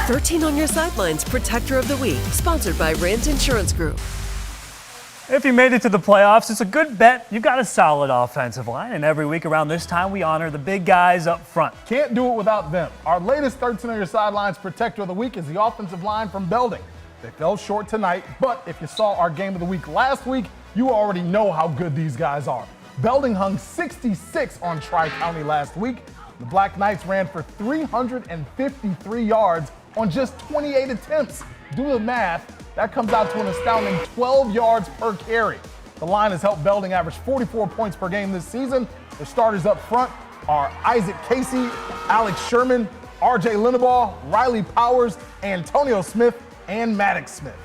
13 on Your Sidelines Protector of the Week, sponsored by Rand Insurance Group. If you made it to the playoffs, it's a good bet you've got a solid offensive line, and every week around this time we honor the big guys up front. Can't do it without them. Our latest 13 on Your Sidelines Protector of the Week is the offensive line from Belding. They fell short tonight, but if you saw our game of the week last week, you already know how good these guys are. Belding hung 66 on Tri-County last week. The Black Knights ran for 353 yards on just 28 attempts. Do the math. That comes out to an astounding 12 yards per carry. The line has helped Belding average 44 points per game this season. Their starters up front are Isaac Casey, Alex Sherman, RJ Linnebaugh, Riley Powers, Antonio Smith, and Maddox Smith.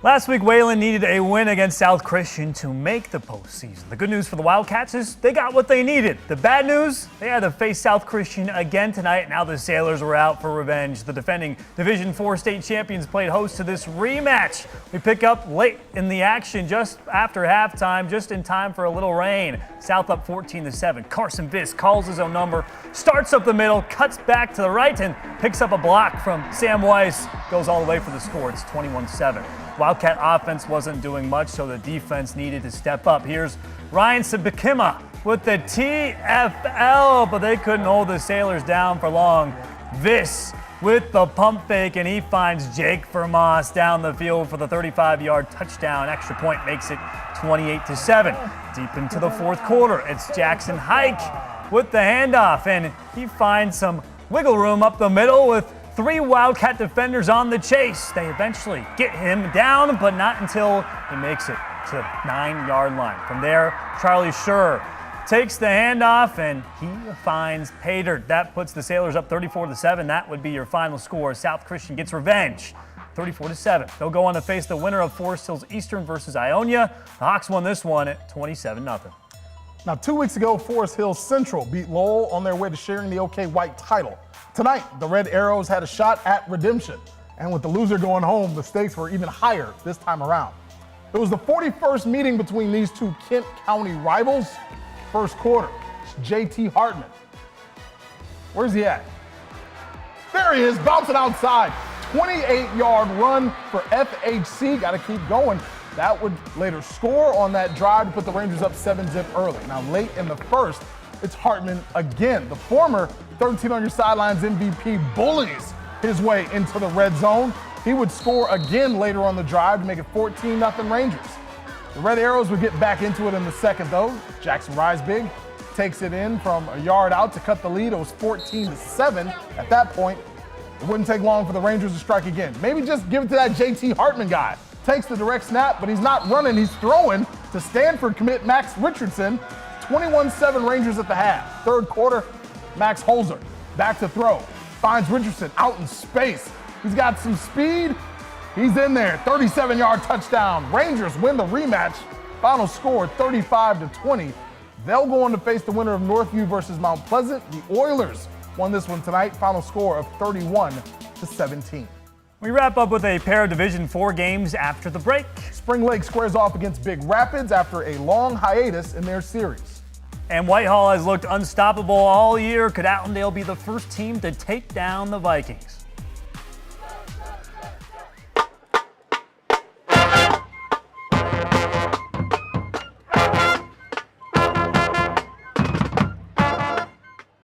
Last week, Wayland needed a win against South Christian to make the postseason. The good news for the Wildcats is they got what they needed. The bad news, they had to face South Christian again tonight. Now the Sailors were out for revenge. The defending Division IV state champions played host to this rematch. We pick up late in the action just after halftime, just in time for a little rain. South up 14-7. Carson Viss calls his own number, starts up the middle, cuts back to the right, and picks up a block from Sam Weiss. Goes all the way for the score. It's 21-7. Wildcat offense wasn't doing much, so the defense needed to step up. Here's Ryan Sabakima with the TFL, but they couldn't hold the Sailors down for long. Viss with the pump fake, and he finds Jake Vermoss down the field for the 35-yard touchdown. Extra point makes it 28-7. Deep into the fourth quarter, it's Jackson Hike with the handoff, and he finds some wiggle room up the middle with 3 Wildcat defenders on the chase. They eventually get him down, but not until he makes it to the 9-yard line. From there, Charlie Schur takes the handoff, and he finds Pater. That puts the Sailors up 34-7. That would be your final score. South Christian gets revenge, 34-7. They'll go on to face the winner of Forest Hills Eastern versus Ionia. The Hawks won this one at 27-0. Now, 2 weeks ago, Forest Hills Central beat Lowell on their way to sharing the OK White title. Tonight, the Red Arrows had a shot at redemption. And with the loser going home, the stakes were even higher this time around. It was the 41st meeting between these two Kent County rivals. First quarter, it's JT Hartman. Where's he at? There he is, bouncing outside. 28-yard run for FHC. Got to keep going. That would later score on that drive to put the Rangers up 7-zip early. Now, late in the first, it's Hartman again. The former 13 on Your Sidelines MVP bullies his way into the red zone. He would score again later on the drive to make it 14-0 Rangers. The Red Arrows would get back into it in the second, though. Jackson Risebig takes it in from a yard out to cut the lead. It was 14-7 at that point. It wouldn't take long for the Rangers to strike again. Maybe just give it to that JT Hartman guy. Takes the direct snap, but he's not running, he's throwing to Stanford commit Max Richardson. 21-7 Rangers at the half. Third quarter, Max Holzer back to throw. Finds Richardson out in space. He's got some speed. He's in there. 37-yard touchdown. Rangers win the rematch. Final score 35-20. They'll go on to face the winner of Northview versus Mount Pleasant. The Oilers won this one tonight. Final score of 31-17. We wrap up with a pair of Division IV games after the break. Spring Lake squares off against Big Rapids after a long hiatus in their series. And Whitehall has looked unstoppable all year. Could Allendale be the first team to take down the Vikings?